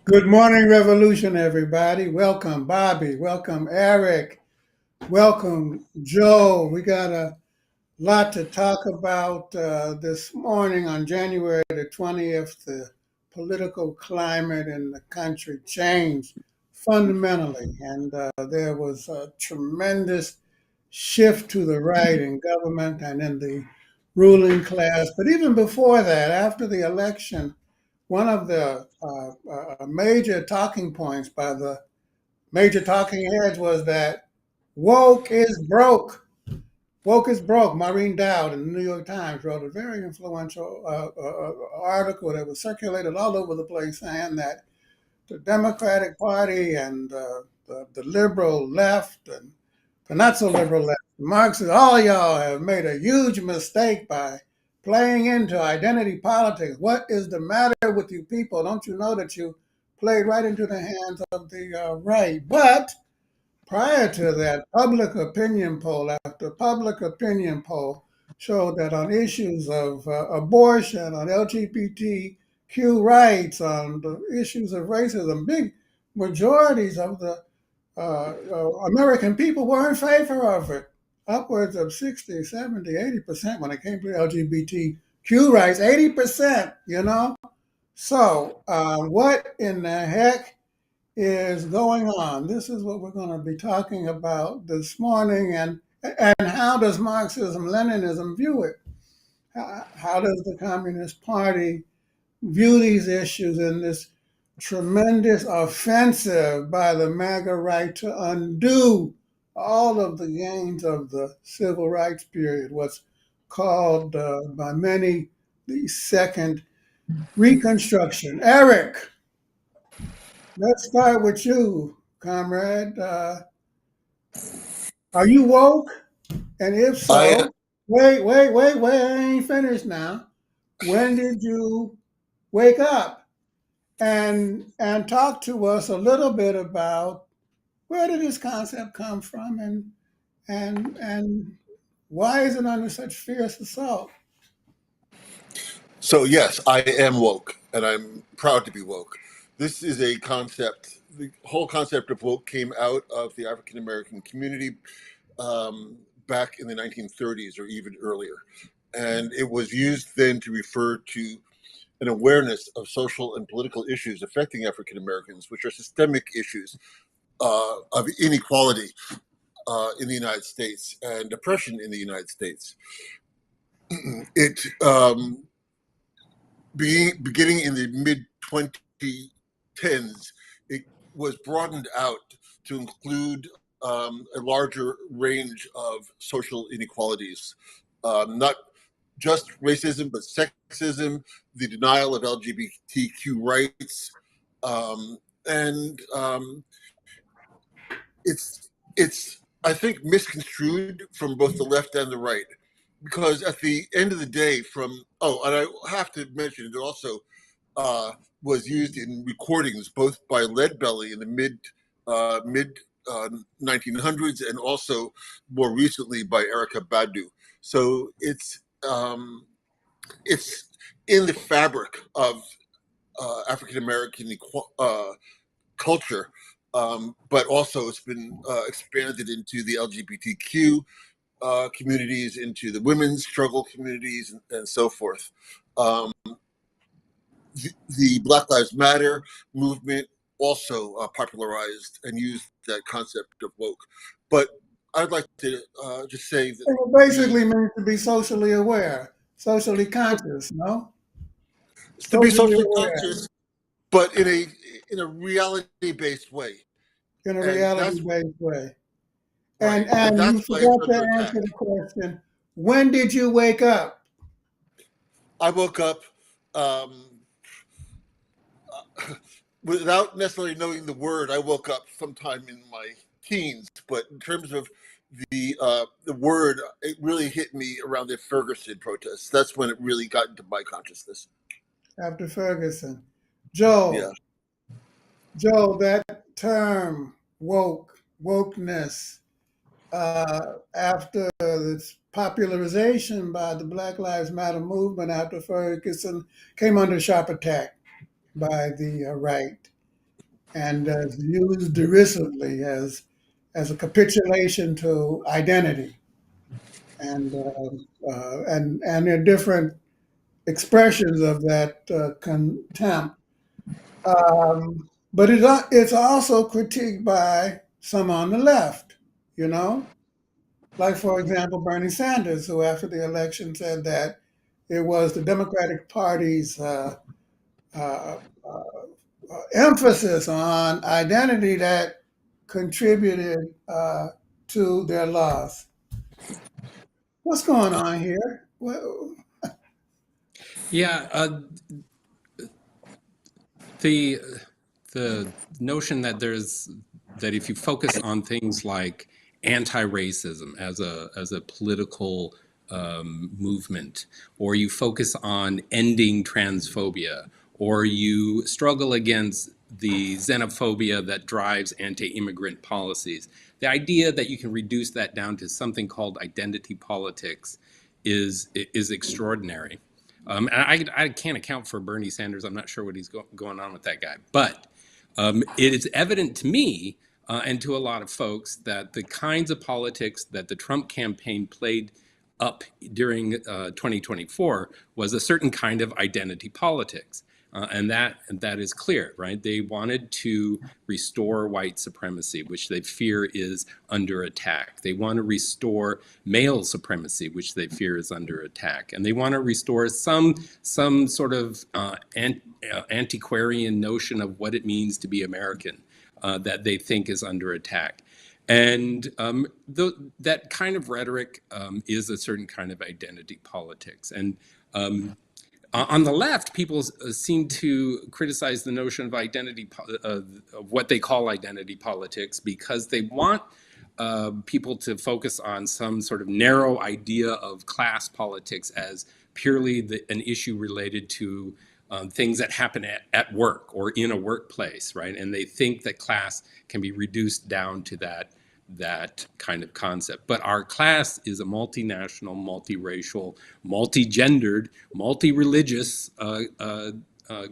Good morning, Revolution, everybody. Welcome, Bobby. Welcome, Eric. Welcome, Joe. We got a lot to talk about this morning on January the 20th. The political climate in the country changed fundamentally, and there was a tremendous shift to the right in government and in the ruling class. But even before that, after the election, one of the major talking points by the major talking heads was that woke is broke. Woke is broke. Maureen Dowd in the New York Times wrote a very influential article that was circulated all over the place saying that the Democratic Party and the liberal left and the not so liberal left, Marxists, all y'all have made a huge mistake by playing into identity politics. What is the matter with you people? Don't you know that you played right into the hands of the right? But prior to that, public opinion poll after public opinion poll showed that on issues of abortion, on LGBTQ rights, on the issues of racism, big majorities of the American people were in favor of it. Upwards of 60, 70, 80% when it came to LGBTQ rights, 80%, you know? So, what in the heck is going on? This is what we're going to be talking about this morning. And how does Marxism, Leninism view it? How does the Communist Party view these issues in this tremendous offensive by the MAGA right to undo all of the gains of the civil rights period, what's called by many the second Reconstruction? Eric, let's start with you, comrade. Are you woke? And if I so, wait, I ain't finished now. When did you wake up? And talk to us a little bit about where did this concept come from and why is it under such fierce assault? so yes, I am woke, and I'm proud to be woke. This is a concept. The whole concept of woke came out of the African American community back in the 1930s or even earlier, and it was used then to refer to an awareness of social and political issues affecting African Americans, which are systemic issues of inequality in the United States and oppression in the United States. It beginning in the mid 2010s, it was broadened out to include a larger range of social inequalities, not just racism, but sexism, the denial of LGBTQ rights, and it's I think misconstrued from both the left and the right, because at the end of the day, and I have to mention it also was used in recordings both by Leadbelly in the mid 1900s and also more recently by Erica Badu. So it's in the fabric of African American culture, but also it's been expanded into the LGBTQ communities, into the women's struggle communities, and so forth. Um, the Black Lives Matter movement also popularized and used that concept of woke. But I'd like to just say that It the basically means to be socially aware, socially conscious, no? to be Socially socially aware conscious, but in a reality based way, in a and reality that's based way. right, and And you that's why it's forgot under to answer attack. the question, when did you wake up? I woke up um, without necessarily knowing the word. I woke up sometime in my teens, but in terms of the word, it really hit me around the Ferguson protests. That's when it really got into my consciousness. After Ferguson. Yeah. Joe, that term wokeness, after its popularization by the Black Lives Matter movement after Ferguson came under sharp attack by the right. and used derisively as a capitulation to identity, and there are different expressions of that contempt. But it's also critiqued by some on the left, you know, like for example Bernie Sanders, who after the election said that it was the Democratic Party's uh, uh, emphasis on identity that contributed to their loss. What's going on here? Well, Yeah, the the notion that if you focus on things like anti-racism as a political movement, or you focus on ending transphobia, or you struggle against the xenophobia that drives anti-immigrant policies, the idea that you can reduce that down to something called identity politics is extraordinary. And I can't account for Bernie Sanders. I'm not sure what he's going on with that guy. But it is evident to me and to a lot of folks that the kinds of politics that the Trump campaign played up during 2024 was a certain kind of identity politics. And that is clear, right? They wanted to restore white supremacy, which they fear is under attack. They want to restore male supremacy, which they fear is under attack, and they want to restore some sort of antiquarian notion of what it means to be American that they think is under attack. And that kind of rhetoric is a certain kind of identity politics. And on the left, people seem to criticize the notion of of what they call identity politics, because they want people to focus on some sort of narrow idea of class politics as purely an issue related to things that happen at work or in a workplace, right? And they think that class can be reduced down to that kind of concept. But our class is a multinational, multiracial, multi-gendered, multi-religious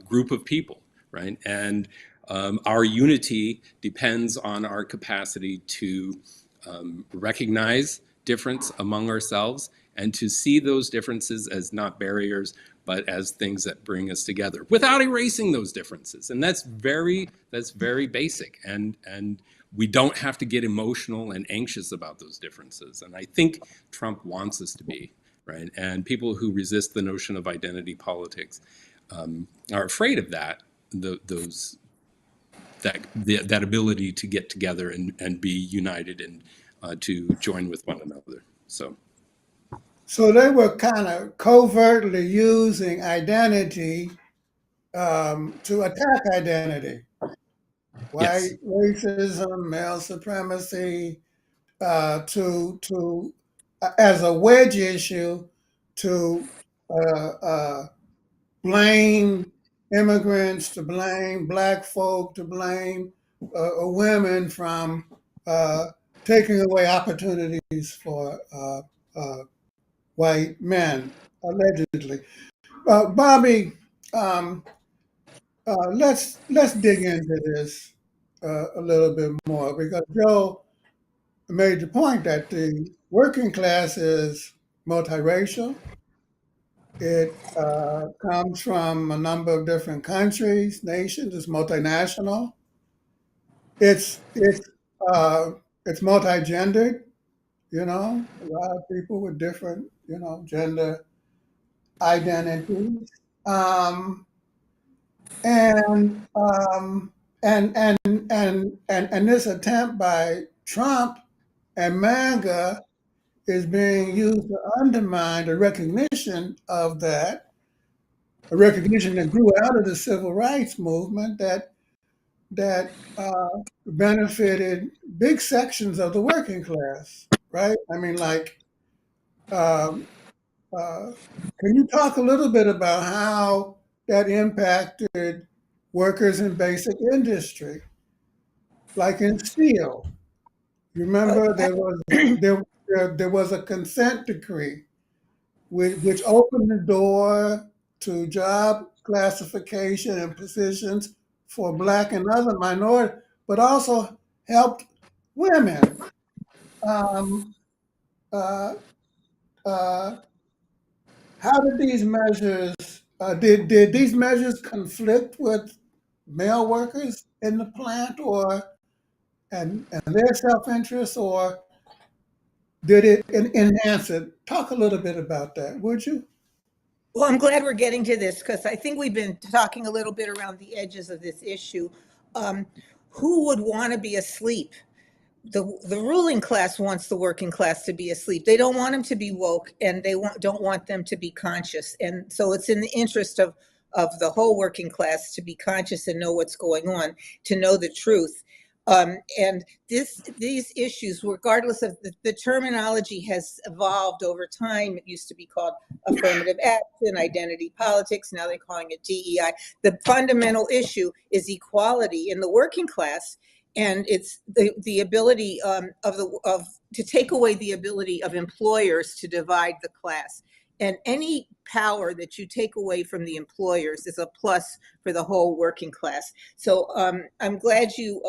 group of people, right? And our unity depends on our capacity to recognize difference among ourselves and to see those differences as not barriers, but as things that bring us together without erasing those differences. And that's very basic. And we don't have to get emotional and anxious about those differences. And I think Trump wants us to be, right? And people who resist the notion of identity politics are afraid of that, that ability to get together and be united and to join with one another. so they were kind of covertly using identity to attack identity, Yes. white racism, male supremacy, to as a wedge issue to uh, uh, blame immigrants, to blame black folk, to blame women from uh, taking away opportunities for uh, white men, allegedly. Bobby, um, let's dig into this a little bit more, because Joe made the point that the working class is multiracial. It comes from a number of different countries, nations. It's multinational. It's it's uh, it's multi-gendered. You know, a lot of people with different gender identities, um, and um, and this attempt by Trump and MAGA is being used to undermine the recognition of that, a recognition that grew out of the civil rights movement that benefited big sections of the working class, right? I mean, like, um, uh, can you talk a little bit about how that impacted workers in basic industry, like in steel? You remember there was a consent decree which opened the door to job classification and positions for Black and other minorities, but also helped women. Um, uh, uh, how did these measures, did these measures conflict with male workers in the plant or and their self-interest, or did it enhance it? Talk a little bit about that, would you? Well, I'm glad we're getting to this because I think we've been talking a little bit around the edges of this issue. Um, who would want to be asleep? The ruling class wants the working class to be asleep. They don't want them to be woke, and they don't want them to be conscious. And so it's in the interest of the whole working class to be conscious and know what's going on, to know the truth. And these issues, regardless of the terminology, has evolved over time. It used to be called affirmative action, identity politics. Now they're calling it DEI. The fundamental issue is equality in the working class, and it's the ability to take away the ability of employers to divide the class. And any power that you take away from the employers is a plus for the whole working class. So I'm glad you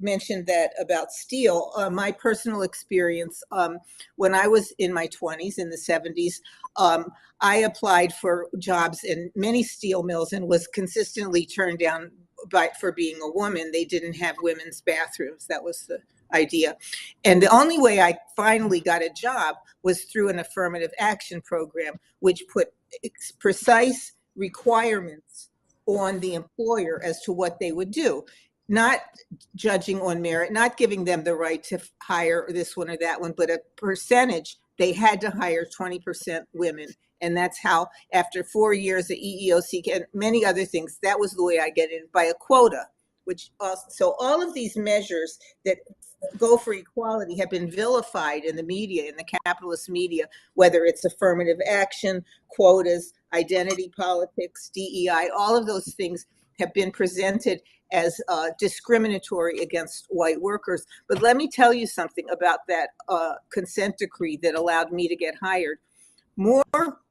mentioned that about steel. My personal experience, when I was in my 20s, in the 70s, I applied for jobs in many steel mills and was consistently turned down for being a woman. They didn't have women's bathrooms. That was the idea. And the only way I finally got a job was through an affirmative action program, which put precise requirements on the employer as to what they would do, not judging on merit, not giving them the right to hire this one or that one, but a percentage. They had to hire 20% women. And that's how, after 4 years at EEOC and many other things, that was the way I get in, by a quota. So all of these measures that go for equality have been vilified in the media, in the capitalist media, whether it's affirmative action, quotas, identity politics, DEI, all of those things have been presented as discriminatory against white workers. But let me tell you something about that consent decree that allowed me to get hired. More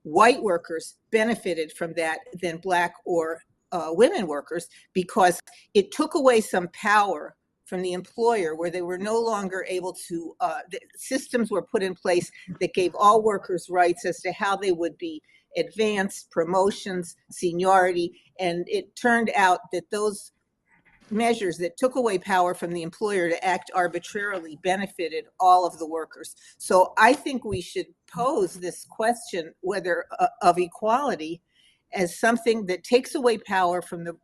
white workers benefited from that than Black or women workers, because it took away some power from the employer, where they were no longer able to, the systems were put in place that gave all workers rights as to how they would be advanced, promotions, seniority. And it turned out that those measures that took away power from the employer to act arbitrarily benefited all of the workers. So I think we should pose this question, whether of equality, as something that takes away power from the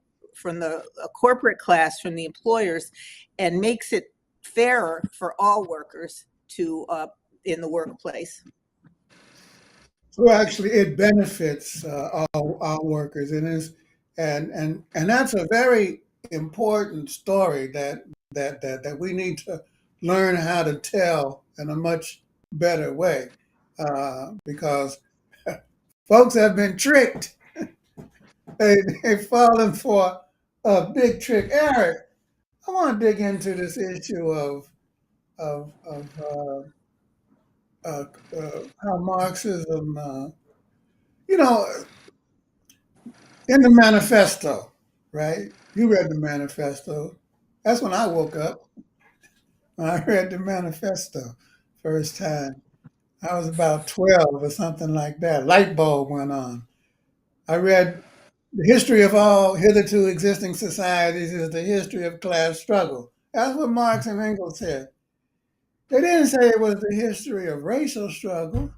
corporate class, from the employers, and makes it fairer for all workers to in the workplace. So actually, it benefits our workers, and and that's a very important story that we need to learn how to tell in a much better way, because folks have been tricked. They've fallen for a big trick. Eric, I want to dig into this issue of how Marxism, you know, in the manifesto, right? You read the manifesto. That's when I woke up. When I read the manifesto first time. I was about 12 or something like that. Light bulb went on. I read the history of all hitherto existing societies is the history of class struggle. That's what Marx and Engels said. They didn't say it was the history of racial struggle.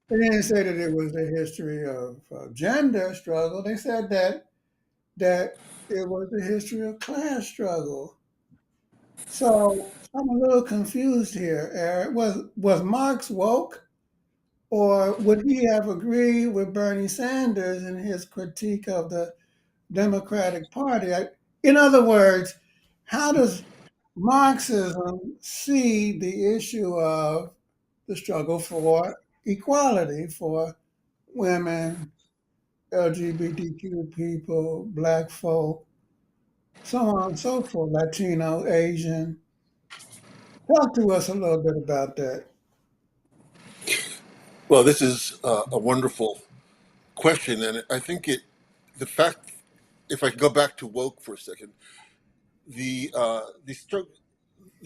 They didn't say that it was the history of gender struggle. They said that it was the history of class struggle. So I'm a little confused here, Eric. Was Marx woke, or would he have agreed with Bernie Sanders in his critique of the Democratic Party? In other words, how does Marxism see the issue of the struggle for equality for women, LGBTQ people, Black folk, so on and so forth, Latino, Asian? Talk to us a little bit about that. Well, this is a wonderful question, and I think the fact if I can go back to woke for a second, the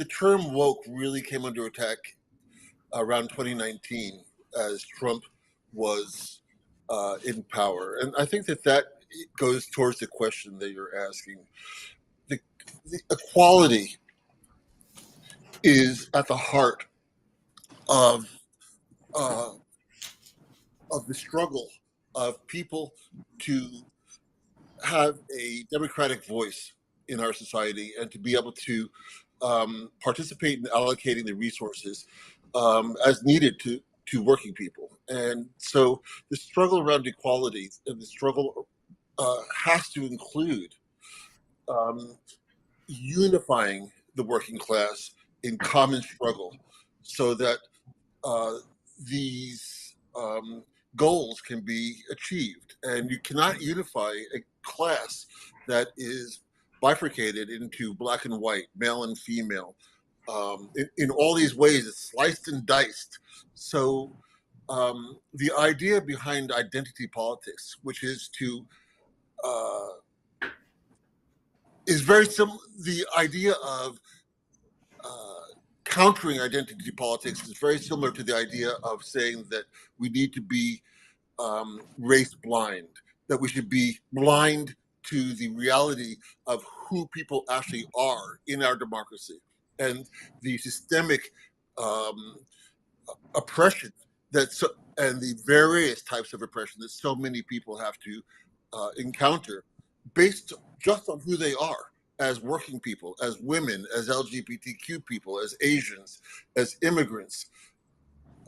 term woke really came under attack around 2019 as Trump was in power, and I think that goes towards the question that you're asking. The, the equality is at the heart of uh, of the struggle of people to have a democratic voice in our society and to be able to participate in allocating the resources as needed to working people. And so the struggle around equality and the struggle has to include um, unifying the working class in common struggle so that uh, these goals can be achieved. And you cannot unify a class that is bifurcated into black and white, male and female. In all these ways, it's sliced and diced. So the idea behind identity politics, which is to uh, is very similar. The idea of uh, countering identity politics is very similar to the idea of saying that we need to be race blind, that we should be blind to the reality of who people actually are in our democracy and the systemic um, oppression and the various types of oppression that so many people have to encounter based just on who they are as working people, as women, as LGBTQ people, as Asians, as immigrants,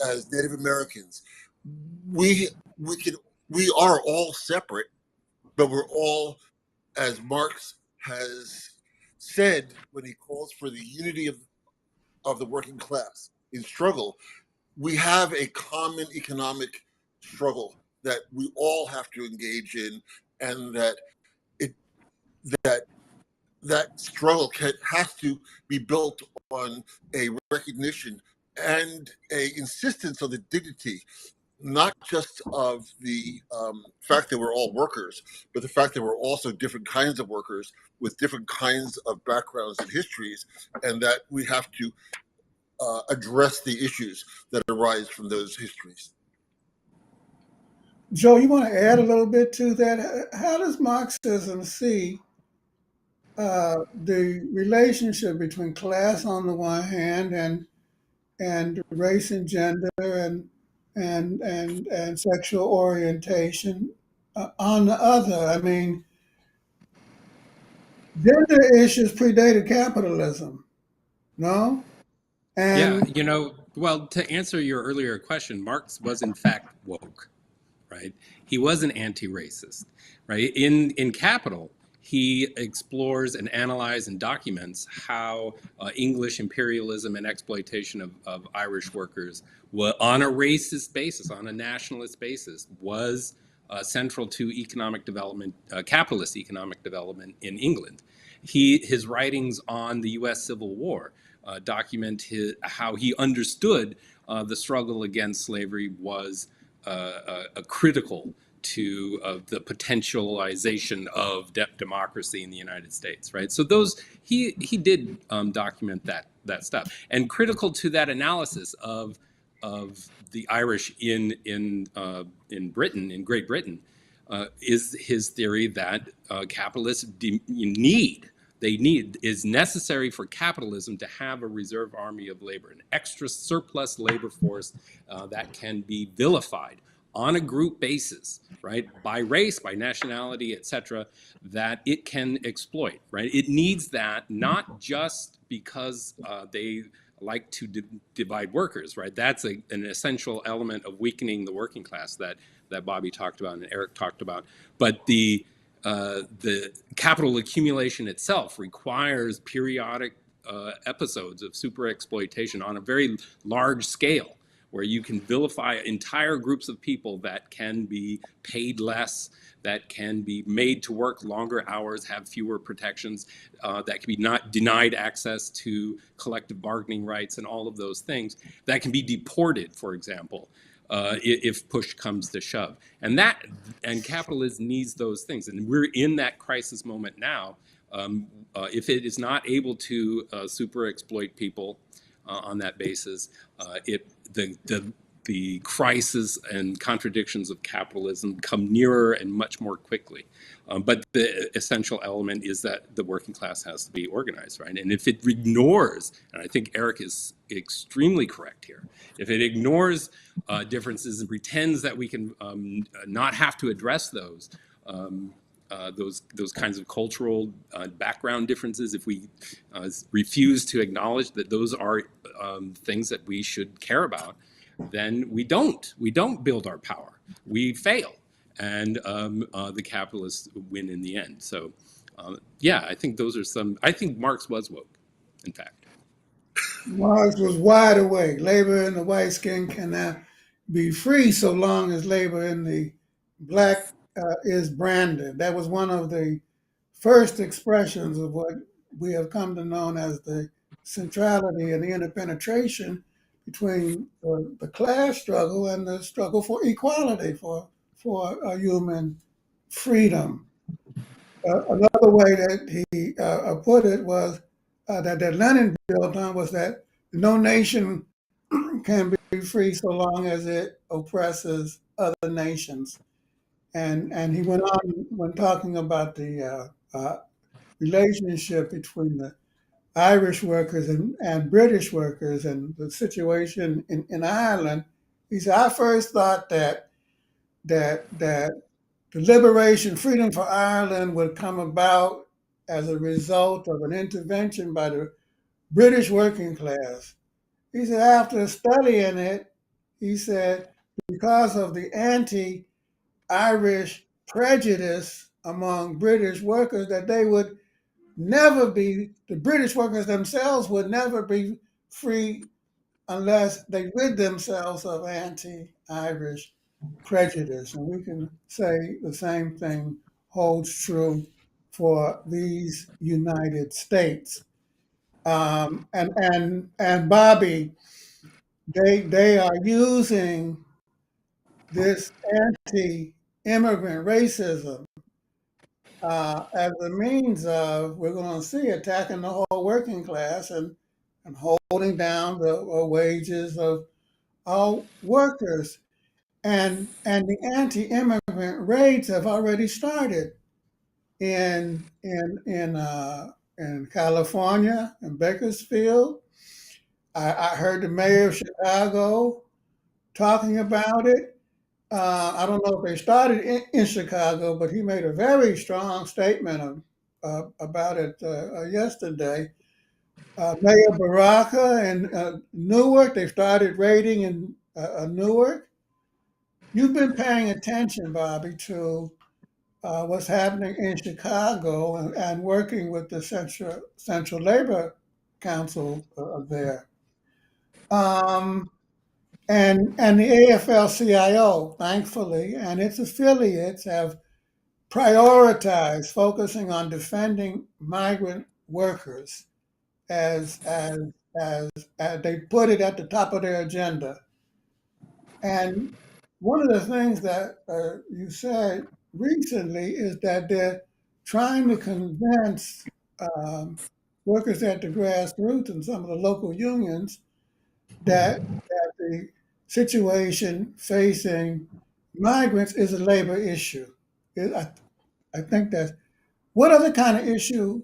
as Native Americans. We we can we are all separate, but we're all, as Marx has said when he calls for the unity of the working class in struggle, we have a common economic struggle that we all have to engage in, and it that that struggle has to be built on a recognition and a insistence on the dignity, not just of the fact that we're all workers, but the fact that we're also different kinds of workers with different kinds of backgrounds and histories, and that we have to address the issues that arise from those histories. Joe, you want to add a little bit to that? How does Marxism see the relationship between class on the one hand and race and gender and sexual orientation on the other? I mean, gender issues predated capitalism, no? Yeah, And well, to answer your earlier question, Marx was in fact woke, right? He was an anti-racist, right? In Capital, he explores and analyzes and documents how English imperialism and exploitation of Irish workers were on a racist basis, on a nationalist basis, was central to economic development, capitalist economic development in England. His writings on the U.S. Civil War document how he understood the struggle against slavery was a critical to the potentialization of democracy in the United States, right? So he did document that stuff, and critical to that analysis of the Irish in Britain, in Great Britain, is his theory that capitalists is necessary for capitalism to have a reserve army of labor, an extra surplus labor force that can be vilified on a group basis, right, by race, by nationality, etc., that it can exploit, right? It needs that not just because they like to divide workers, right? That's an essential element of weakening the working class that Bobby talked about and Eric talked about, but the capital accumulation itself requires periodic episodes of super exploitation on a very large scale, where you can vilify entire groups of people that can be paid less, that can be made to work longer hours, have fewer protections, that can be not denied access to collective bargaining rights and all of those things, that can be deported, for example. if push comes to shove. And capitalism needs those things. And we're in that crisis moment now. If it is not able to super exploit people on that basis, the crisis and contradictions of capitalism come nearer and much more quickly. But the essential element is that the working class has to be organized, right? And if it ignores, and I think Eric is extremely correct here, if it ignores differences and pretends that we can not have to address those kinds of cultural background differences, if we refuse to acknowledge that those are things that we should care about, then we don't build our power. We fail, and the capitalists win in the end. So, yeah, I think those are some. I think Marx was woke, in fact. Marx was wide awake. Labor in the white skin cannot be free so long as labor in the black is branded. That was one of the first expressions of what we have come to know as the centrality and the interpenetration between the class struggle and the struggle for equality, for human freedom. Another way that he put it was that Lenin built on was that no nation can be free so long as it oppresses other nations. And he went on when talking about the relationship between the Irish workers and British workers and the situation in Ireland. He said, I first thought that the liberation, freedom for Ireland would come about as a result of an intervention by the British working class. He said, after studying it, he said, because of the anti-Irish prejudice among British workers, that they would never be, the British workers themselves would never be free unless they rid themselves of anti-Irish prejudice. And we can say the same thing holds true for these United States. And Bobby, they are using this anti-immigrant racism as a means of, we're going to see, attacking the whole working class and holding down the wages of our workers. And the anti-immigrant raids have already started in California, in Bakersfield. I heard the mayor of Chicago talking about it. I don't know if they started in Chicago, but he made a very strong statement about it yesterday. Mayor Baraka in Newark, they started raiding in Newark. You've been paying attention, Bobby, to what's happening in Chicago and working with the Central Labor Council there. And the AFL-CIO, thankfully, and its affiliates have prioritized focusing on defending migrant workers as they put it at the top of their agenda. And one of the things that you said recently is that they're trying to convince workers at the grassroots and some of the local unions that the situation facing migrants is a labor issue. I think that what other kind of issue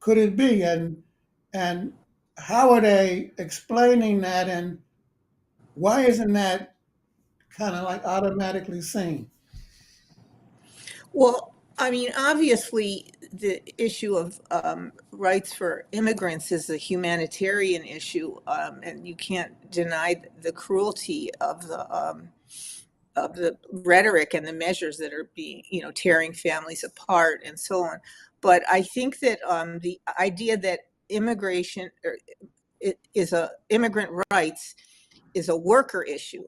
could it be, and how are they explaining that, and why isn't that kind of like automatically seen? Well, I mean, obviously, the issue of rights for immigrants is a humanitarian issue, and you can't deny the cruelty of the rhetoric and the measures that are being, tearing families apart and so on. But I think that the idea that immigration immigrant rights is a worker issue,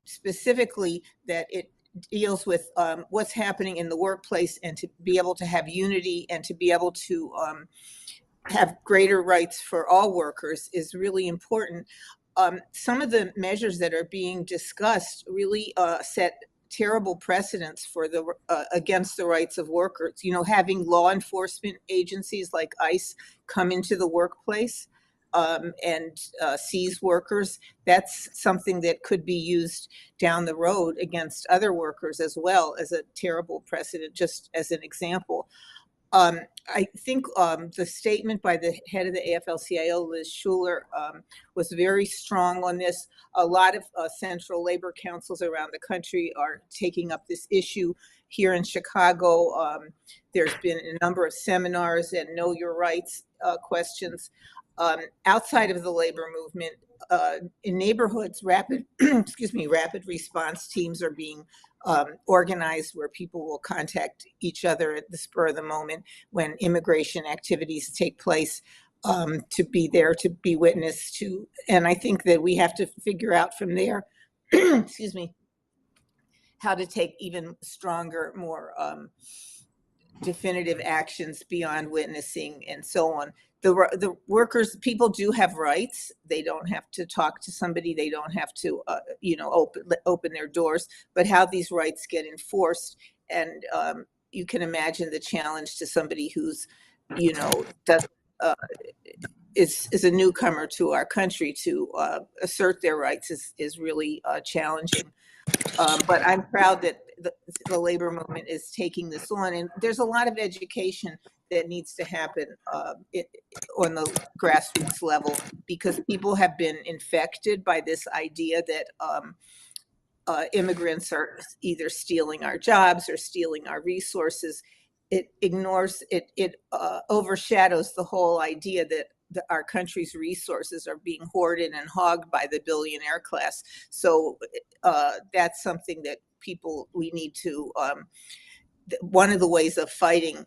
specifically that it deals with what's happening in the workplace, and to be able to have unity and to be able to have greater rights for all workers is really important. some of the measures that are being discussed really set terrible precedents for the against the rights of workers. You know, having law enforcement agencies like ICE come into the workplace and seize workers, that's something that could be used down the road against other workers as well as a terrible precedent, just as an example. I think the statement by the head of the AFL-CIO, Liz Schuler, was very strong on this. A lot of central labor councils around the country are taking up this issue. Here in Chicago, there's been a number of seminars and know your rights questions. Outside of the labor movement, in neighborhoods, rapid response teams are being organized where people will contact each other at the spur of the moment when immigration activities take place, to be there, to be witness to. And I think that we have to figure out from there, excuse me, how to take even stronger, more definitive actions beyond witnessing and so on. The workers, people do have rights. They don't have to talk to somebody. They don't have to, open their doors. But how these rights get enforced, and you can imagine the challenge to somebody who's, does is a newcomer to our country to assert their rights is really challenging. But I'm proud that the labor movement is taking this on, and there's a lot of education that needs to happen on the grassroots level, because people have been infected by this idea that immigrants are either stealing our jobs or stealing our resources. It ignores, it overshadows the whole idea that our country's resources are being hoarded and hogged by the billionaire class. So that's something that we need to, one of the ways of fighting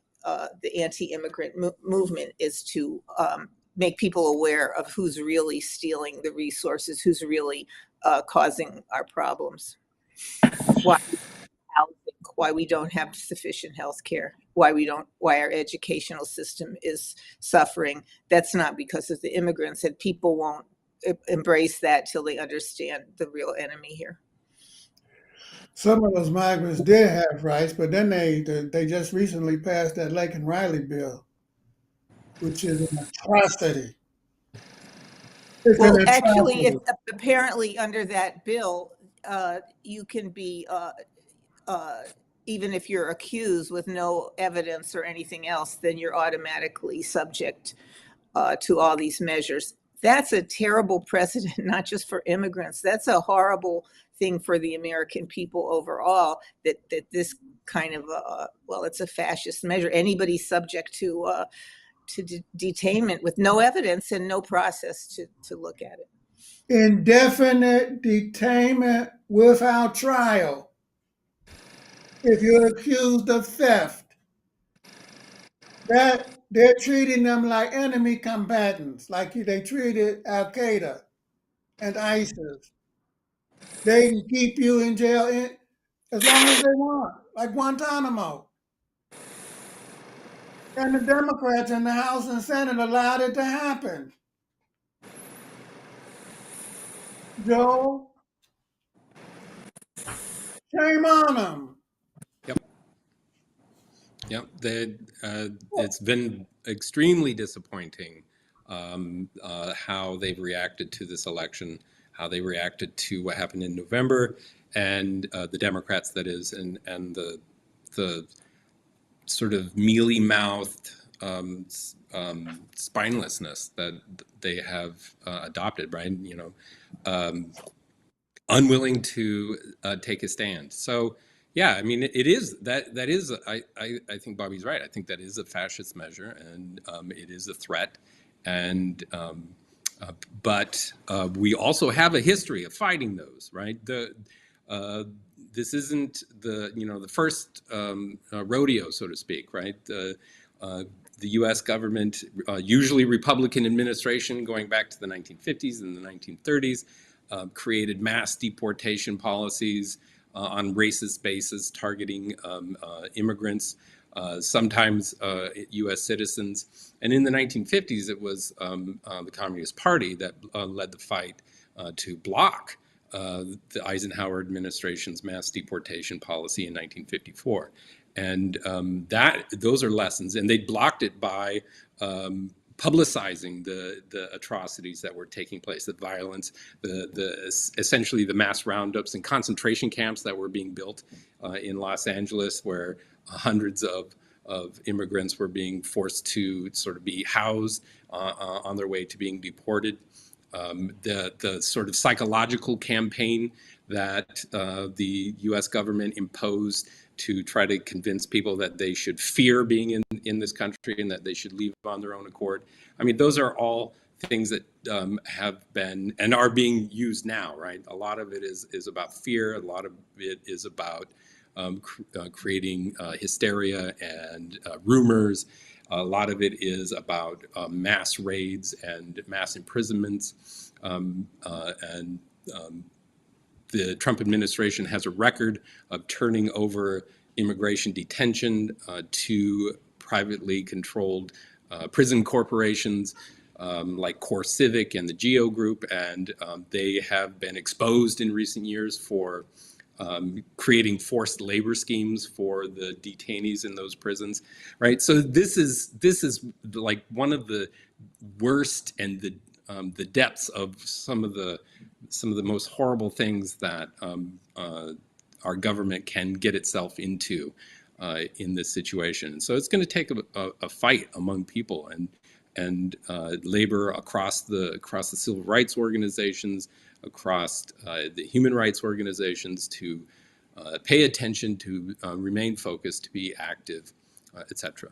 the anti-immigrant movement is to make people aware of who's really stealing the resources, who's really causing our problems. Why we don't have sufficient health care, why our educational system is suffering. That's not because of the immigrants, and people won't embrace that till they understand the real enemy here. Some of those migrants did have rights, but then they just recently passed that Lake and Riley bill, which is an atrocity. Well, actually, apparently under that bill, you can be, even if you're accused with no evidence or anything else, then you're automatically subject to all these measures. That's a terrible precedent, not just for immigrants. That's a horrible thing for the American people overall, that this kind of, it's a fascist measure. Anybody subject to detainment with no evidence and no process to look at it. Indefinite detainment without trial. If you're accused of theft, that they're treating them like enemy combatants, like they treated Al Qaeda and ISIS. They can keep you in jail as long as they want, like Guantanamo. And the Democrats in the House and Senate allowed it to happen. Joe, shame on them. Yep. It's been extremely disappointing how they've reacted to this election, how they reacted to what happened in November, and the Democrats, that is, and the sort of mealy-mouthed spinelessness that they have adopted, right? Unwilling to take a stand. So, yeah, I mean, it is that is. I think Bobby's right. I think that is a fascist measure, and it is a threat. And but we also have a history of fighting those, right? This isn't the first rodeo, so to speak, right? The U.S. government, usually Republican administration, going back to the 1950s and the 1930s, created mass deportation policies on racist basis, targeting immigrants. sometimes U.S. citizens. And in the 1950s, it was the Communist Party that led the fight to block the Eisenhower administration's mass deportation policy in 1954. And those are lessons. And they blocked it by publicizing the atrocities that were taking place, the violence, essentially the mass roundups and concentration camps that were being built in Los Angeles, where hundreds of immigrants were being forced to sort of be housed on their way to being deported. The sort of psychological campaign that the U.S. government imposed to try to convince people that they should fear being in this country and that they should leave on their own accord. I mean, those are all things that have been and are being used now, right? A lot of it is about fear. A lot of it is about creating hysteria and rumors. A lot of it is about mass raids and mass imprisonments. The Trump administration has a record of turning over immigration detention to privately controlled prison corporations like Core Civic and the Geo Group, and they have been exposed in recent years for creating forced labor schemes for the detainees in those prisons, right? So this is like one of the worst and the depths of some of the most horrible things that our government can get itself into in this situation. So it's going to take a fight among people and labor across the civil rights organizations, across the human rights organizations to pay attention, to remain focused, to be active, etc.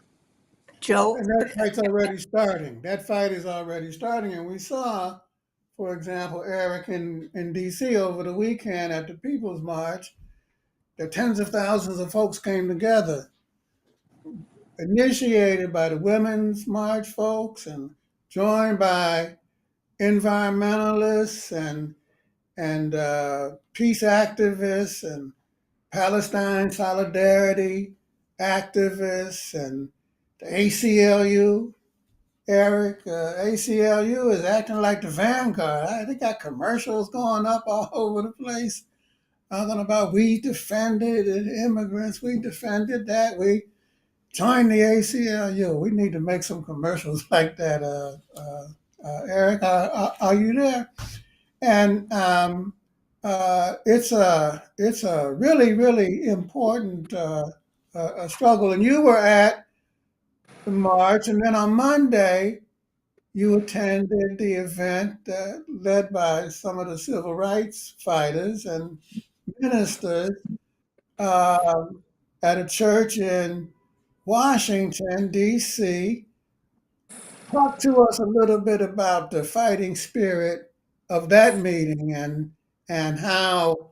Joe? And that fight's already starting. That fight is already starting. And we saw, for example, Eric in D.C. over the weekend at the People's March, that tens of thousands of folks came together, initiated by the Women's March folks and joined by environmentalists and peace activists and Palestine solidarity activists and the ACLU. Eric, ACLU is acting like the vanguard. They got commercials going up all over the place, talking about we defended immigrants, we defended that, we joined the ACLU. We need to make some commercials like that. Eric, are you there? And it's a really important struggle. And you were at the march, and then on Monday you attended the event led by some of the civil rights fighters and ministers at a church in Washington, D.C. Talk to us a little bit about the fighting spirit of that meeting and how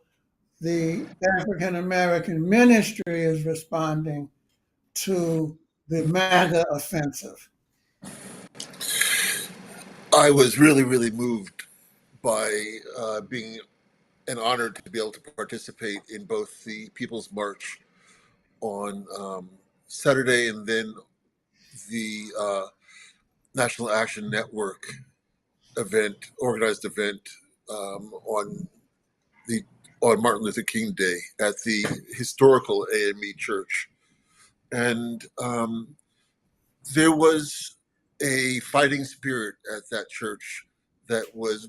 the African American ministry is responding to the MAGA offensive. I was really moved by being and honored to be able to participate in both the People's March on Saturday and then the National Action Network organized event on Martin Luther King Day at the historical AME Church. And there was a fighting spirit at that church that was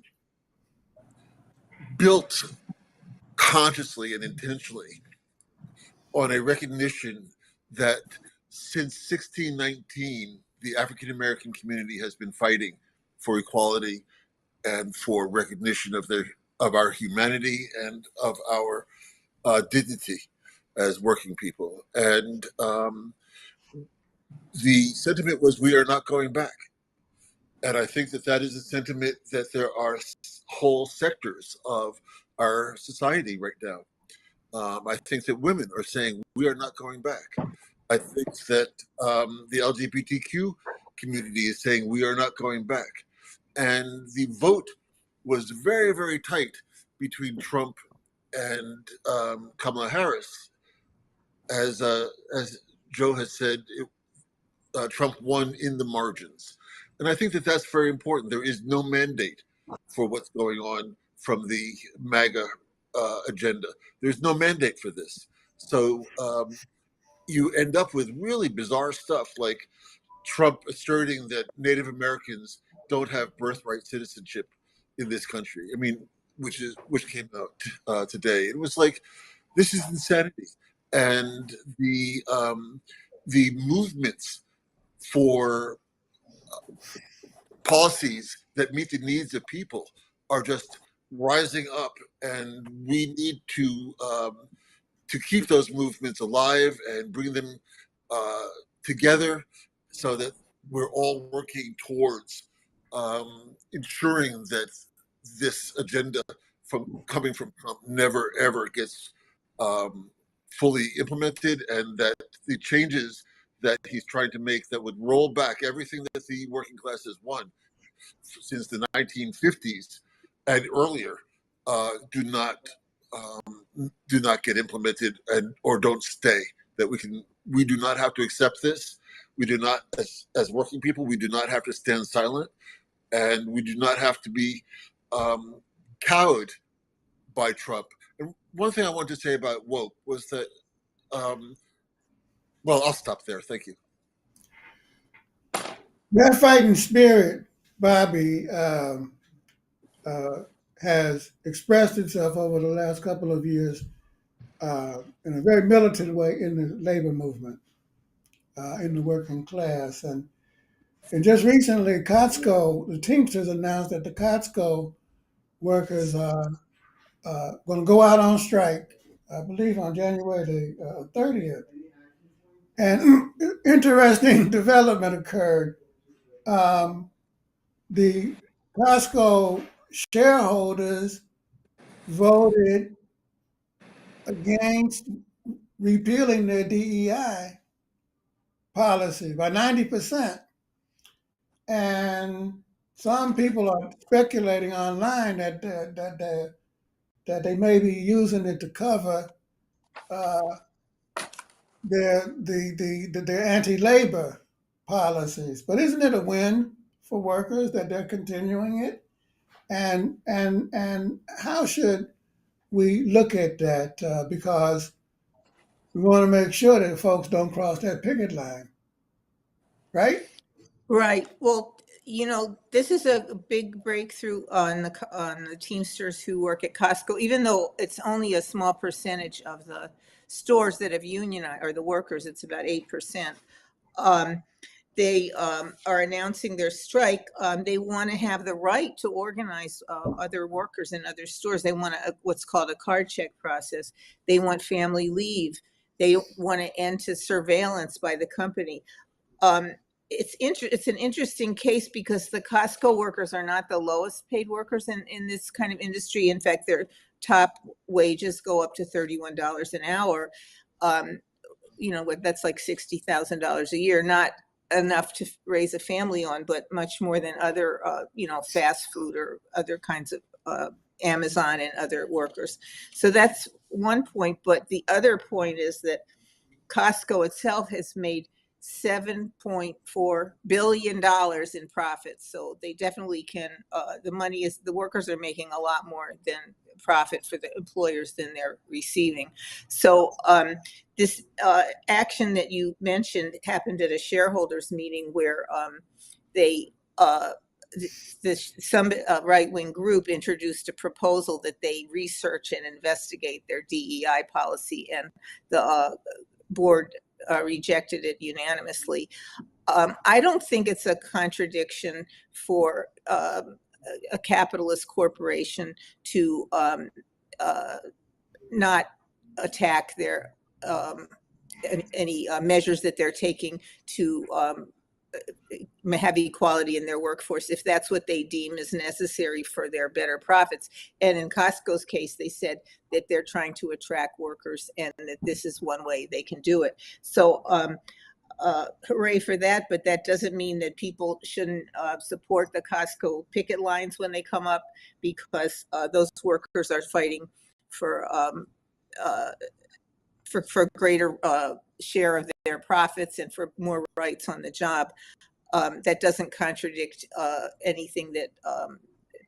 built consciously and intentionally on a recognition that since 1619, the African American community has been fighting for equality and for recognition of our humanity and of our dignity as working people. And the sentiment was, we are not going back. And I think that is a sentiment that there are whole sectors of our society right now. I think that women are saying, we are not going back. I think that the LGBTQ community is saying, we are not going back. And the vote was very tight between Trump and Kamala Harris as Joe has said, Trump won in the margins. And I think that that's very important. There is no mandate for what's going on from the MAGA agenda. There's no mandate for this. So you end up with really bizarre stuff like Trump asserting that Native Americans don't have birthright citizenship in this country. I mean, which came out today. It was like, this is insanity. And the movements for policies that meet the needs of people are just rising up, and we need to keep those movements alive and bring them together so that we're all working towards ensuring that this agenda coming from Trump never ever gets fully implemented, and that the changes that he's trying to make that would roll back everything that the working class has won since the 1950s and earlier do not get implemented or don't stay. That we do not have to accept this. We do not, as working people, we do not have to stand silent, and we do not have to be cowed by Trump. And one thing I wanted to say about woke was that, well, I'll stop there. Thank you. That fighting spirit, Bobby, has expressed itself over the last couple of years in a very militant way in the labor movement, in the working class. And just recently, Costco, the Teamsters announced that the Costco workers are going to go out on strike, I believe on January the 30th. And interesting development occurred. The Costco shareholders voted against repealing their DEI policy by 90%. And some people are speculating online that they may be using it to cover their anti-labor policies. But isn't it a win for workers that they're continuing it? And how should we look at that? Because we want to make sure that folks don't cross that picket line, right? Right. Well, this is a big breakthrough on the Teamsters who work at Costco, even though it's only a small percentage of the stores that have unionized, or the workers, it's about 8%. They are announcing their strike. They want to have the right to organize other workers in other stores. They want what's called a card check process. They want family leave. They want to end to surveillance by the company. It's an interesting case because the Costco workers are not the lowest paid workers in this kind of industry. In fact, their top wages go up to $31 an hour. That's like $60,000 a year, not enough to raise a family on, but much more than other, fast food or other kinds of Amazon and other workers. So that's one point. But the other point is that Costco itself has made $7.4 billion in profits. So they definitely can, the workers are making a lot more than profit for the employers than they're receiving. So this action that you mentioned happened at a shareholders meeting where some right-wing group introduced a proposal that they research and investigate their DEI policy, and the board rejected it unanimously. I don't think it's a contradiction for a capitalist corporation to not attack their any measures that they're taking to have equality in their workforce, if that's what they deem is necessary for their better profits. And in Costco's case, they said that they're trying to attract workers and that this is one way they can do it. So hooray for that, but that doesn't mean that people shouldn't support the Costco picket lines when they come up, because those workers are fighting for greater share of their profits and for more rights on the job. That doesn't contradict anything that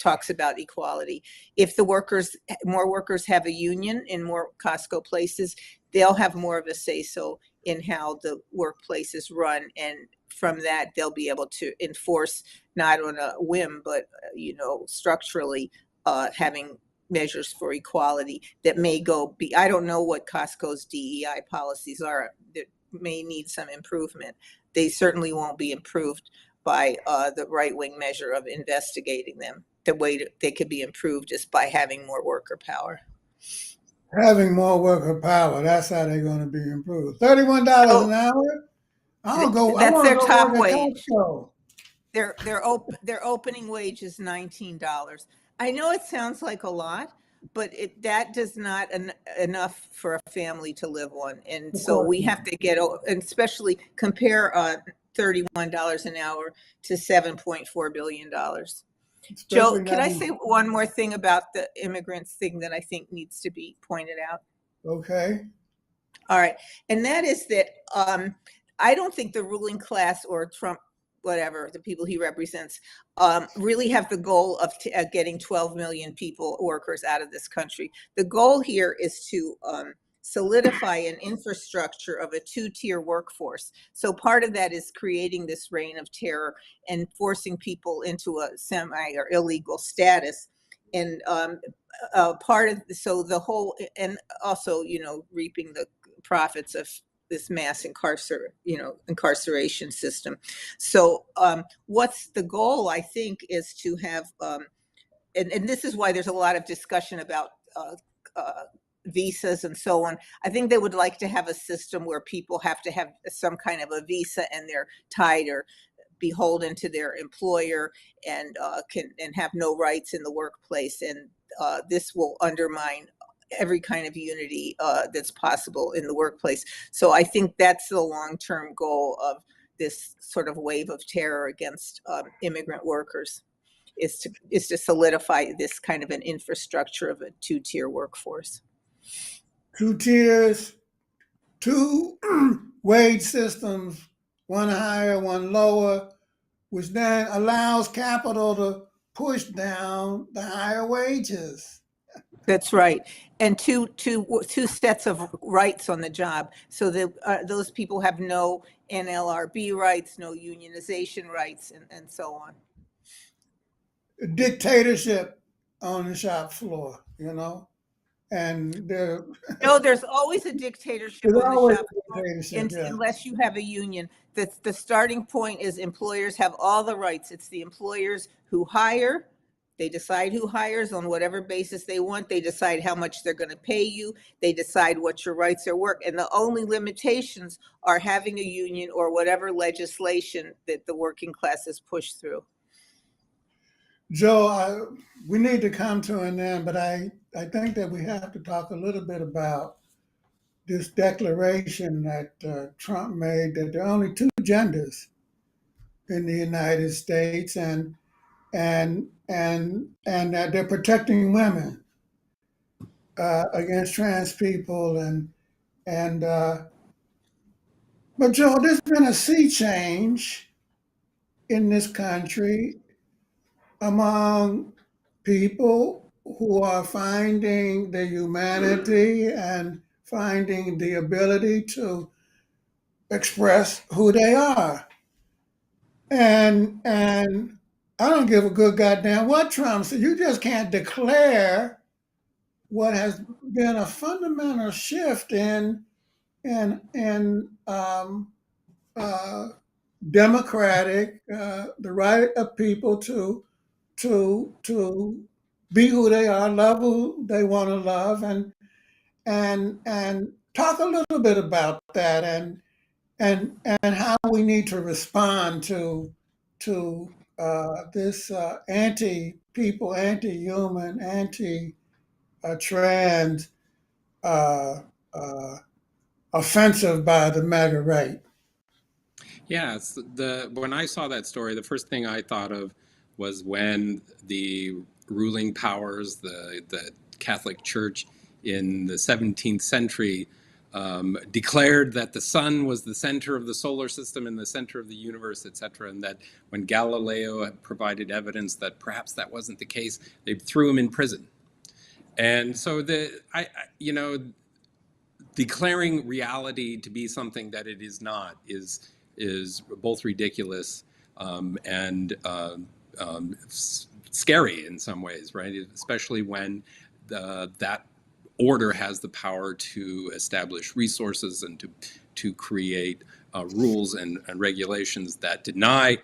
talks about equality. If more workers have a union in more Costco places, they'll have more of a say-so in how the workplace is run. And from that, they'll be able to enforce, not on a whim, but, structurally having measures for equality that may I don't know what Costco's DEI policies are that may need some improvement. They certainly won't be improved by the right-wing measure of investigating them. The way they could be improved is by having more worker power. Having more worker power, that's how they're going to be improved. $31 an hour? I That's want their to go top work at wage. Costco. Their opening wage is $19. I know it sounds like a lot, but that does not enough for a family to live on. And so we have to and especially compare $31 an hour to $7.4 billion. Joe, can I say one more thing about the immigrants thing that I think needs to be pointed out? Okay. All right. And that is that I don't think the ruling class or Trump, whatever, the people he represents, really have the goal of getting 12 million workers out of this country. The goal here is to solidify an infrastructure of a two-tier workforce. So part of that is creating this reign of terror and forcing people into a semi or illegal status. And and also, reaping the profits of this mass incarceration system. So what's the goal, I think, is to have, and this is why there's a lot of discussion about visas and so on. I think they would like to have a system where people have to have some kind of a visa and they're tied or beholden to their employer and have no rights in the workplace. And this will undermine every kind of unity that's possible in the workplace. So I think that's the long-term goal of this sort of wave of terror against immigrant workers, is to solidify this kind of an infrastructure of a two-tier workforce. 2 tiers, 2 wage systems, one higher, one lower, which then allows capital to push down the higher wages. That's right. And two sets of rights on the job. So that those people have no NLRB rights, no unionization rights, and so on. Dictatorship on the shop floor, and there's always a dictatorship on the shop floor, unless you have a union. The starting point is employers have all the rights. It's the employers who hire. They decide who hires on whatever basis they want. They decide how much they're going to pay you. They decide what your rights are work. And the only limitations are having a union or whatever legislation that the working class has pushed through. Joe, we need to come to an end, but I think that we have to talk a little bit about this declaration that Trump made, that there are only 2 genders in the United States, and that they're protecting women against trans people, but Joe, there's been a sea change in this country among people who are finding the humanity and finding the ability to express who they are. And I don't give a good goddamn what Trump said. You just can't declare what has been a fundamental shift in democratic, the right of people to be who they are, love who they want to love, and talk a little bit about that, and how we need to respond to this anti-people, anti-human, anti-trans offensive by the MAGA right. Yeah, when I saw that story, the first thing I thought of was when the ruling powers, the Catholic Church in the 17th century, declared that the sun was the center of the solar system and the center of the universe, etc., and that when Galileo had provided evidence that perhaps that wasn't the case, they threw him in prison. And so declaring reality to be something that it is not is both ridiculous and scary in some ways, right? Especially when that order has the power to establish resources and to create rules and regulations that deny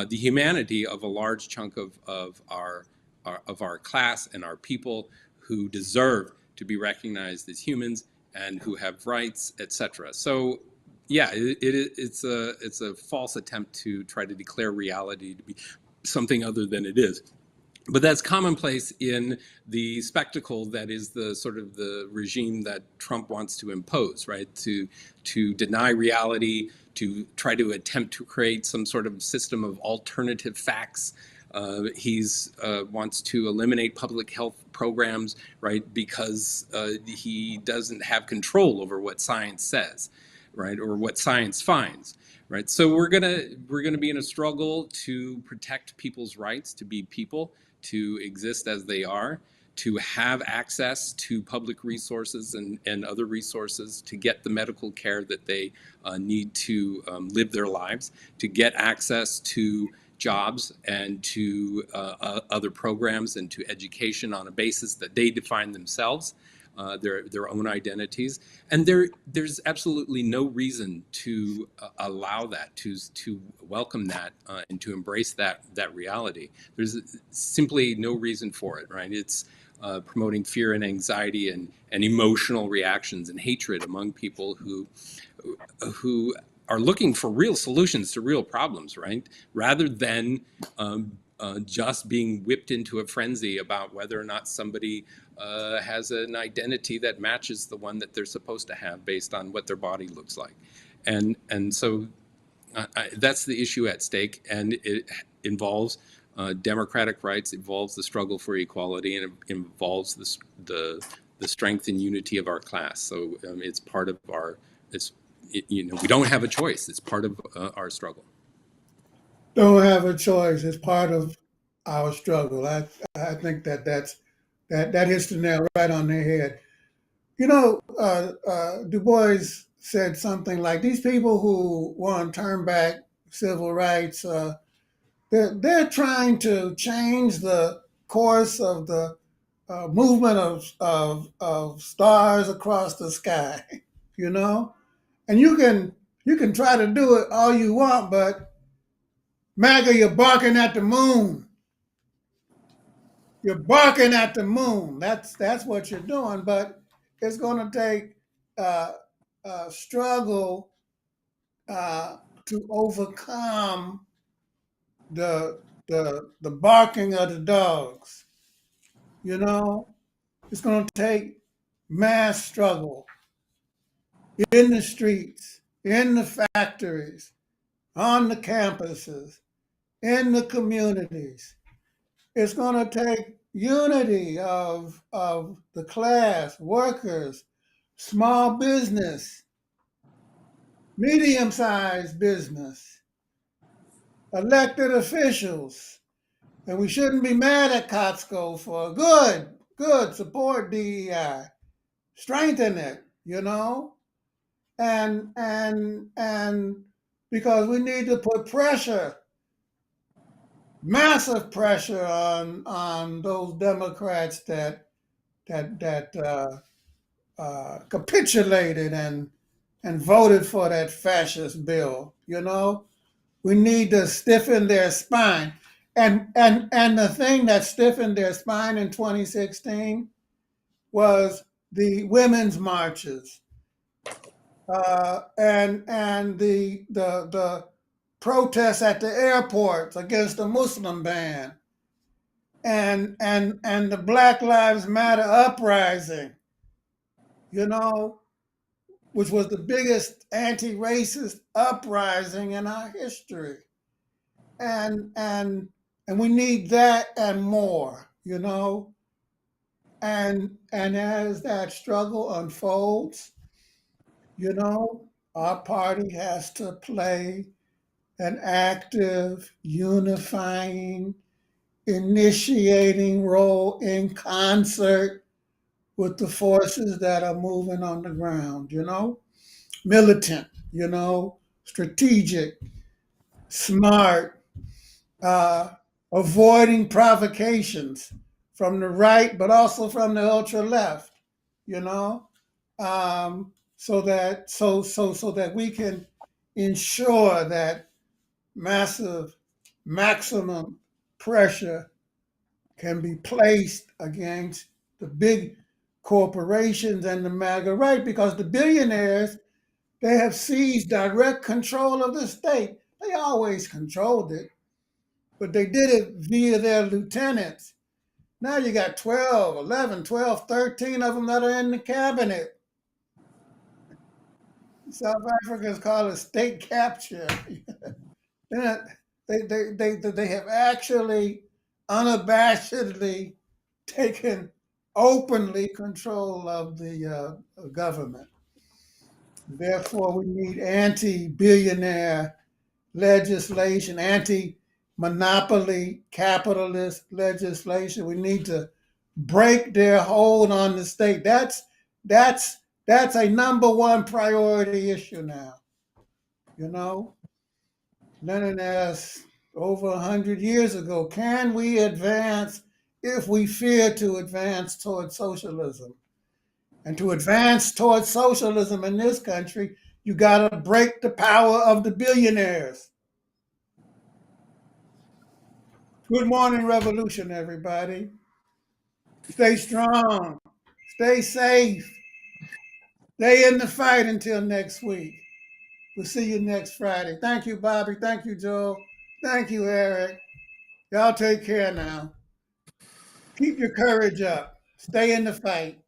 the humanity of a large chunk of our class and our people who deserve to be recognized as humans and who have rights, etc. So, yeah, it's a false attempt to try to declare reality to be something other than it is. But that's commonplace in the spectacle that is the sort of the regime that Trump wants to impose, right? To deny reality, to try to attempt to create some sort of system of alternative facts. He wants to eliminate public health programs, right? Because he doesn't have control over what science says, right? Or what science finds. Right, so we're gonna be in a struggle to protect people's rights to be people, to exist as they are, to have access to public resources and other resources, to get the medical care that they need to live their lives, to get access to jobs and to other programs and to education on a basis that they define themselves. Their own identities, and there's absolutely no reason to allow that, to welcome that, and to embrace that reality. There's simply no reason for it, right? It's promoting fear and anxiety and emotional reactions and hatred among people who are looking for real solutions to real problems, right? Rather than just being whipped into a frenzy about whether or not somebody has an identity that matches the one that they're supposed to have based on what their body looks like. And so that's the issue at stake, and it involves democratic rights, involves the struggle for equality, and it involves the strength and unity of our class. So it's part of we don't have a choice. It's part of our struggle. Don't have a choice. It's part of our struggle. I think that hits the nail right on the head. You know, Du Bois said something like, "These people who want to turn back civil rights, they're trying to change the course of the movement of stars across the sky." You know, and you can try to do it all you want, but MAGA, you're barking at the moon. You're barking at the moon. That's what you're doing. But it's going to take struggle to overcome the barking of the dogs. You know, it's going to take mass struggle in the streets, in the factories, on the campuses, in the communities. It's going to take unity of the class, workers, small business, medium-sized business, elected officials. And we shouldn't be mad at Costco for good, support DEI, strengthen it, you know, and because we need to put pressure, massive pressure on those Democrats that capitulated and voted for that fascist bill. You know, we need to stiffen their spine. And the thing that stiffened their spine in 2016 was the women's marches, and the protests at the airports against the Muslim ban, and the Black Lives Matter uprising, you know, which was the biggest anti-racist uprising in our history. And we need that and more, you know. And as that struggle unfolds, You know, our party has to play an active, unifying, initiating role in concert with the forces that are moving on the ground, militant, strategic, smart, uh, avoiding provocations from the right, but also from the ultra left, you know, so that we can ensure that massive maximum pressure can be placed against the big corporations and the MAGA right, because the billionaires, they have seized direct control of the state. They always controlled it, but they did it via their lieutenants. Now you got 12, 11, 12, 13 of them that are in the cabinet. South Africans call it state capture. They have actually unabashedly taken openly control of the government. Therefore, we need anti-billionaire legislation, anti-monopoly capitalist legislation. We need to break their hold on the state. That's that's a number one priority issue now. You know, Lenin asked over 100 years ago, can we advance if we fear to advance towards socialism? And to advance towards socialism in this country, you got to break the power of the billionaires. Good morning, revolution, everybody. Stay strong, stay safe, stay in the fight until next week. We'll see you next Friday. Thank you, Bobby. Thank you, Joel. Thank you, Eric. Y'all take care now. Keep your courage up. Stay in the fight.